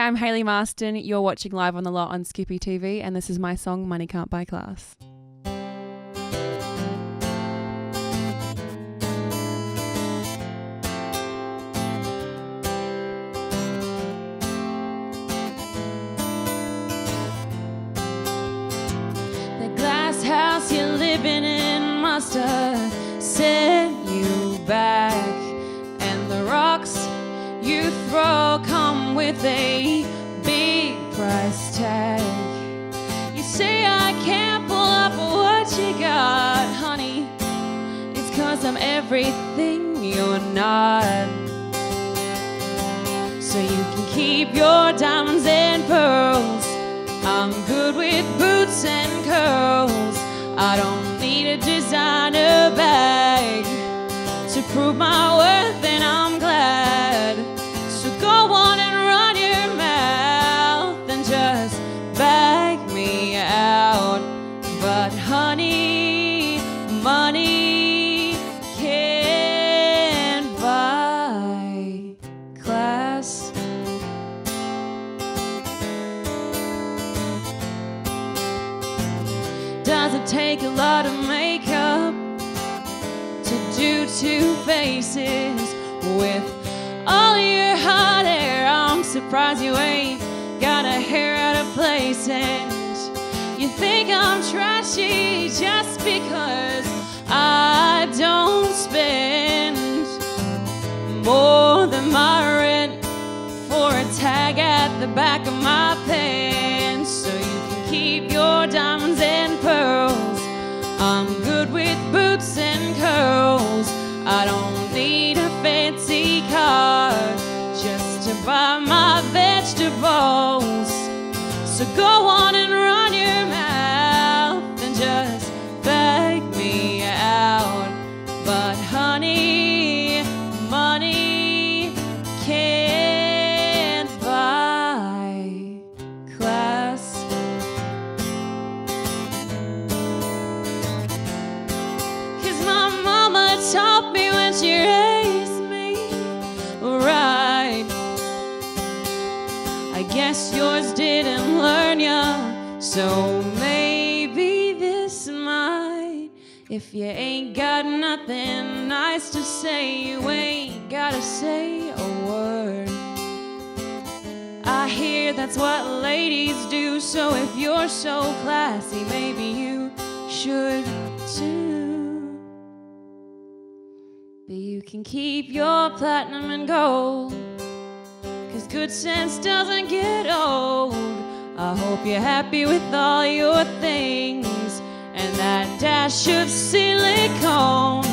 Hi, I'm Hayley Marsten. You're watching Live on the Lot on Skippy TV, and this is my song, Money Can't Buy Class. The glass house you're living in must have set you back, and the rocks you throw come with a big price tag. You say I can't pull up what you got, honey. It's 'cause I'm everything you're not. So you can keep your diamonds and pearls. I'm good with boots and curls. I don't need a designer bag to prove my worth, and I'm glad. So go on and run your mouth and just bag me out. But honey, money can't buy class. Does it take a lot of makeup to do two faces with all your hot hair? I'm surprised you ain't got a hair out of place, and you think I'm trashy just because I don't spend more than my rent for a tag at the back of my pants. So you can keep your diamonds and pearls. I'm good with boots and curls. I don't need a fancy car just to buy my vegetables. So go on and run your mouth and just bag me out. But honey, money can't buy class. 'Cause my mama taught me when she raised me right. I guess yours didn't learn ya, so maybe this might. If you ain't got nothing nice to say, you ain't gotta say a word. I hear that's what ladies do, so if you're so classy, maybe you should too. But you can keep your platinum and gold, 'cause good sense doesn't get old. I hope you're happy with all your things and that dash of silicone.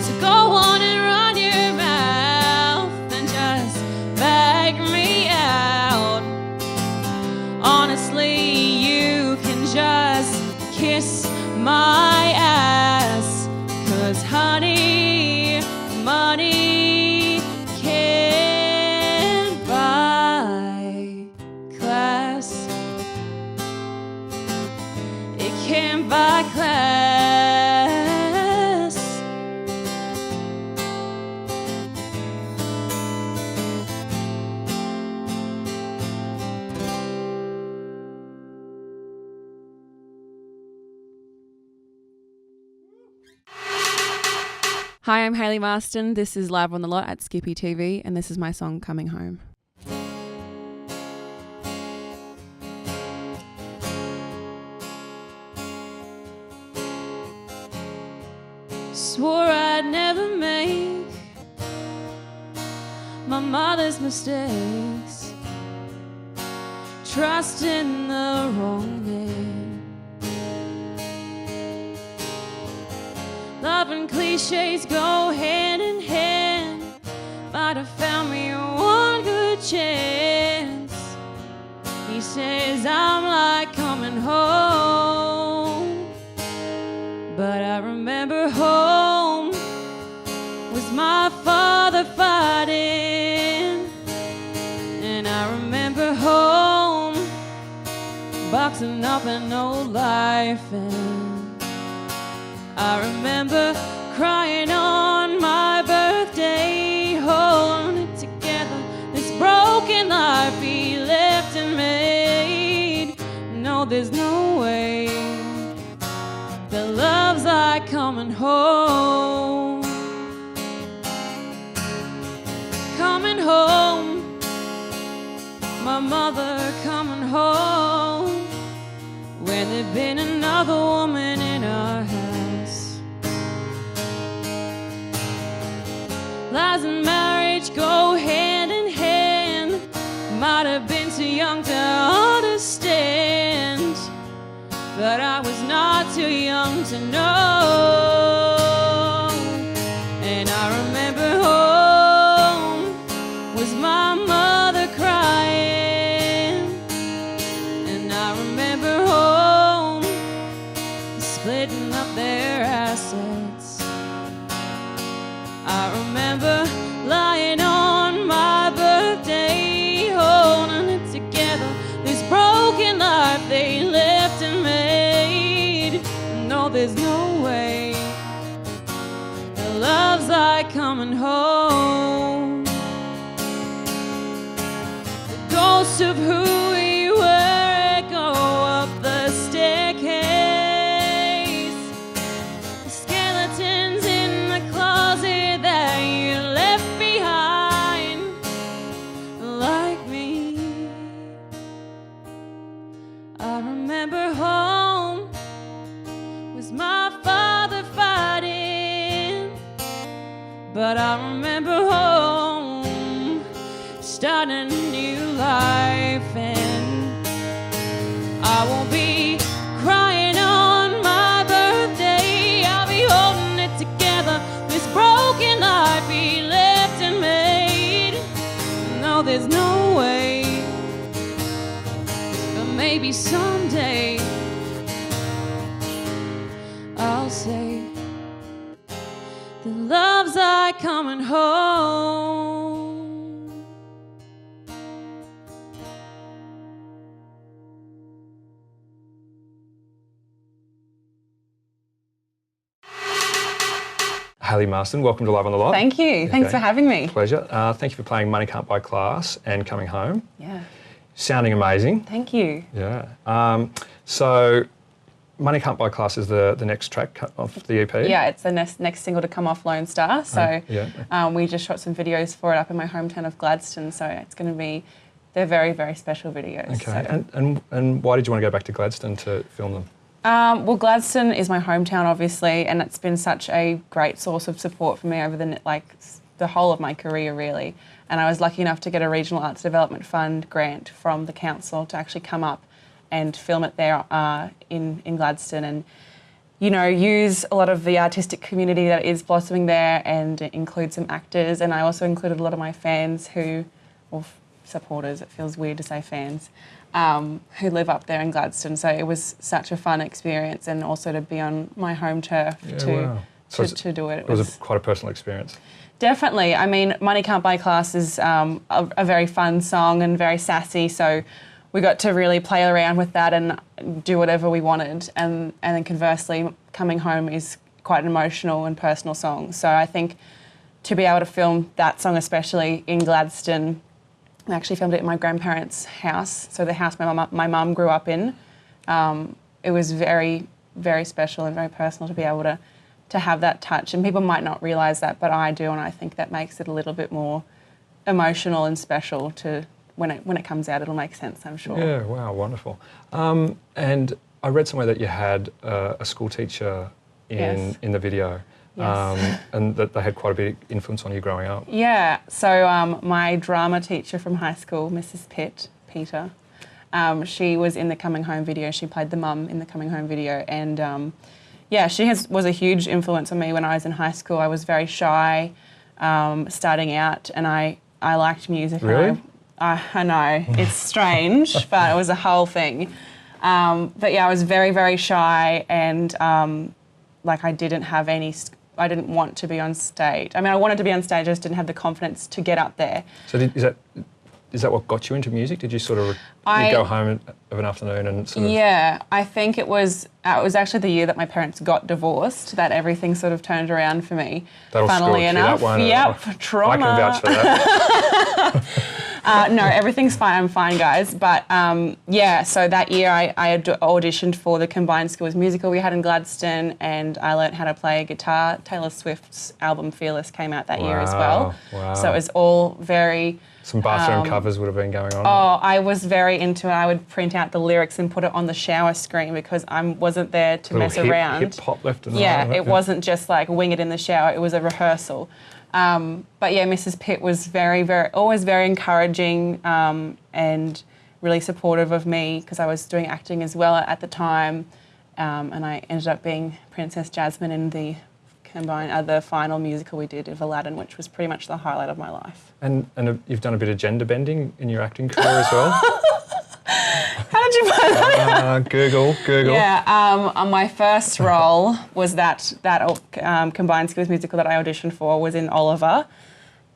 So go on and run your mouth and just bag me out. Honestly, you can just kiss my ass, 'cause honey, money can't buy class. It can't buy class. Hi, I'm Hayley Marsten. This is Live on the Lot at Skippy TV, and this is my song, Coming Home. Swore I'd never make my mother's mistakes, trusting the wrong man. Love and cliches go hand in hand. Might have found me one good chance. He says I'm like coming home, but I remember home was my father fighting, and I remember home boxing up an old life, and I remember crying on my birthday, holding it together, this broken life. there's no way that love's like coming home. Coming home, my mother coming home, when there'd been another woman in our house. Lies and marriage go hand in hand. Might have been too young to understand, but I was not too young to know. And I remember home was my mother crying, and I remember home splitting up their assets. I remember lying on my birthday, holding it together, this broken life they left and made. No, there's no way that love's like coming home. The ghost of who we were echo up the staircase. The skeletons in the closet that you left behind, like me. I remember home was my father fighting, but I remember home starting a new life. And I won't be crying on my birthday, I'll be holding it together, this broken life he left and made. No, there's no way, but maybe someday I'll say the love's like coming home. Hayley Marsten, welcome to Live on the Lot. Thank you. Thanks for having me. Pleasure. Thank you for playing Money Can't Buy Class and Coming Home. Yeah. Sounding amazing. Thank you. Yeah. So Money Can't Buy Class is the next track off the EP? Yeah, it's the next single to come off Lonestar. So we just shot some videos for it up in my hometown of Gladstone. So it's going to be, they're very, very special videos. Okay. So. And why did you want to go back to Gladstone to film them? Well, Gladstone is my hometown, obviously, and it's been such a great source of support for me over the whole of my career, really. And I was lucky enough to get a Regional Arts Development Fund grant from the council to actually come up and film it there in Gladstone, and use a lot of the artistic community that is blossoming there, and include some actors. And I also included a lot of my fans or supporters, it feels weird to say fans, who live up there in Gladstone. So it was such a fun experience, and also to be on my home turf to do it. It was quite a personal experience. Definitely. I mean, Money Can't Buy Class is a very fun song and very sassy, so we got to really play around with that and do whatever we wanted. And then conversely, Coming Home is quite an emotional and personal song. So I think to be able to film that song, especially in Gladstone, I actually filmed it in my grandparents' house, so the house my mum grew up in. It was very, very special and very personal to be able to have that touch. And people might not realise that, but I do, and I think that makes it a little bit more emotional and special to when it comes out. It'll make sense, I'm sure. Yeah, wow, wonderful. And I read somewhere that you had a school teacher in the video. Yes. And that they had quite a big influence on you growing up. Yeah, so my drama teacher from high school, Mrs. Peter, she was in the Coming Home video. She played the mum in the Coming Home video, and she was a huge influence on me when I was in high school. I was very shy starting out, and I liked music. Really? I know, it's strange, but it was a whole thing. But yeah, I was very, very shy, and I didn't want to be on stage. I mean, I wanted to be on stage, I just didn't have the confidence to get up there. So is that what got you into music? Did you sort of you'd go home of an afternoon and sort of... Yeah, I think it was actually the year that my parents got divorced that everything sort of turned around for me. That'll funnily enough. That one. Yep, trauma. I can vouch for that. No, everything's fine. I'm fine, guys. But yeah, so that year I auditioned for the combined skills musical we had in Gladstone, and I learnt how to play guitar. Taylor Swift's album Fearless came out that year as well. Wow. So it was all very... Some bathroom covers would have been going on. Oh, I was very into it. I would print out the lyrics and put it on the shower screen because I wasn't there to mess around. Hip hop left and right. Yeah, it wasn't just like wing it in the shower. It was a rehearsal. But yeah, Mrs. Pitt was always very encouraging and really supportive of me because I was doing acting as well at the time, and I ended up being Princess Jasmine in the final musical we did of Aladdin, which was pretty much the highlight of my life. And you've done a bit of gender bending in your acting career as well. How did you find that? Google. Yeah, my first role was that combined skills musical that I auditioned for was in Oliver.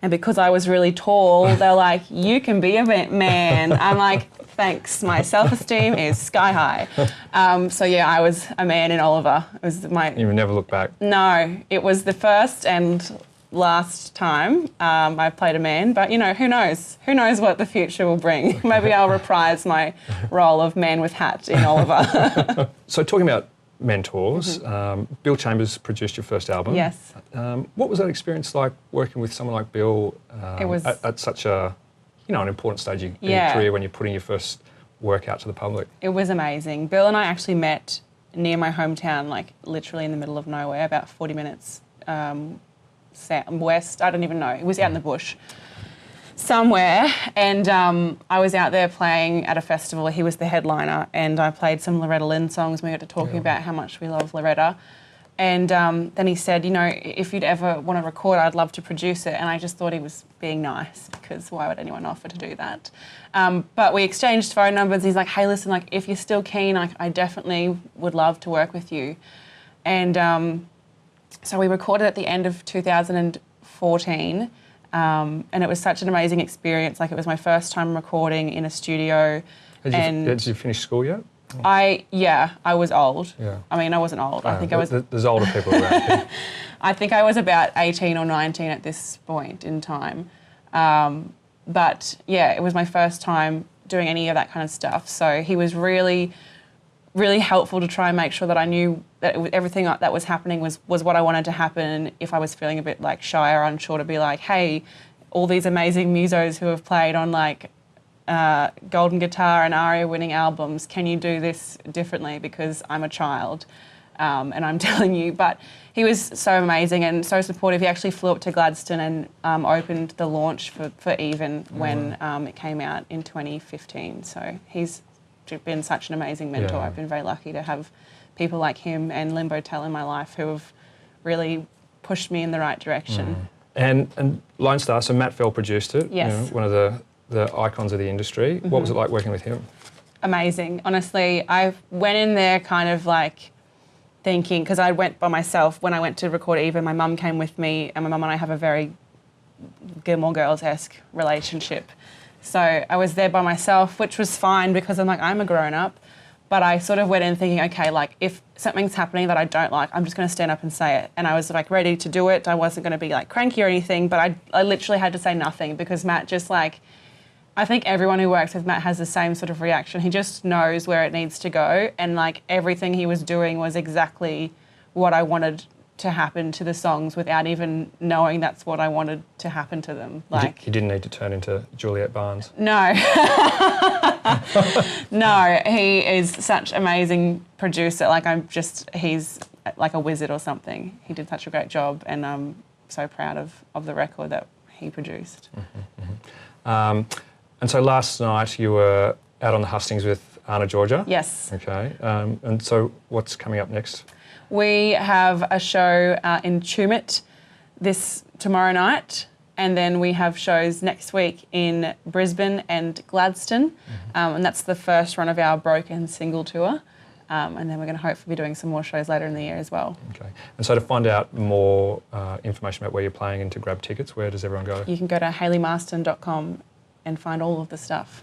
And because I was really tall, they're like, you can be a man. I'm like, thanks, my self-esteem is sky high. So yeah, I was a man in Oliver. It was You would never look back. No, it was the first and last time I played a man, but you know, who knows? Who knows what the future will bring? Maybe I'll reprise my role of man with hat in Oliver. So talking about mentors, Bill Chambers produced your first album. Yes. What was that experience like working with someone like Bill at such an important stage in your career when you're putting your first work out to the public? It was amazing. Bill and I actually met near my hometown, like literally in the middle of nowhere, about 40 minutes west, I don't even know. It was out in the bush somewhere, and I was out there playing at a festival. He was the headliner, and I played some Loretta Lynn songs. We got to talking about how much we love Loretta. And then he said, you know, if you'd ever want to record, I'd love to produce it. And I just thought he was being nice because why would anyone offer to do that? But we exchanged phone numbers. He's like, hey, listen, like if you're still keen, I definitely would love to work with you. And so we recorded at the end of 2014. And it was such an amazing experience. Like it was my first time recording in a studio. Did you finish school yet? I was old. Yeah. I mean, I wasn't old. I think I was... There's older people around here. I think I was about 18 or 19 at this point in time. But yeah, it was my first time doing any of that kind of stuff. So he was really, really helpful to try and make sure that I knew that everything that was happening was what I wanted to happen. If I was feeling a bit like shy or unsure, to be like, hey, all these amazing musos who have played on like Golden Guitar and ARIA winning albums, can you do this differently because I'm a child and I'm telling you. But he was so amazing and so supportive. He actually flew up to Gladstone and opened the launch for Even when it came out in 2015. So he's been such an amazing mentor. Yeah. I've been very lucky to have people like him and Limbo Tell in my life who have really pushed me in the right direction. And Lonestar, so Matt Fell produced it. Yes. You know, one of the icons of the industry. What was it like working with him? Amazing. Honestly, I went in there kind of like thinking, because I went by myself when I went to record Even, my mum came with me, and my mum and I have a very Gilmore Girls-esque relationship. So I was there by myself, which was fine because I'm a grown-up. But I sort of went in thinking, okay, like if something's happening that I don't like, I'm just going to stand up and say it. And I was like ready to do it. I wasn't going to be like cranky or anything, but I literally had to say nothing because Matt just like, I think everyone who works with Matt has the same sort of reaction. He just knows where it needs to go, and like everything he was doing was exactly what I wanted to happen to the songs without even knowing that's what I wanted to happen to them. Like he didn't need to turn into Juliet Barnes. No. No, he is such an amazing producer. Like he's like a wizard or something. He did such a great job, and I'm so proud of the record that he produced. And so last night you were out on the hustings with Anna Georgia. Yes. Okay. And so what's coming up next? We have a show in Tumut tomorrow night, and then we have shows next week in Brisbane and Gladstone, and that's the first run of our Broken single tour. And then we're going to hopefully be doing some more shows later in the year as well. Okay. And so to find out more information about where you're playing and to grab tickets, where does everyone go? You can go to hayleymarsten.com and find all of the stuff.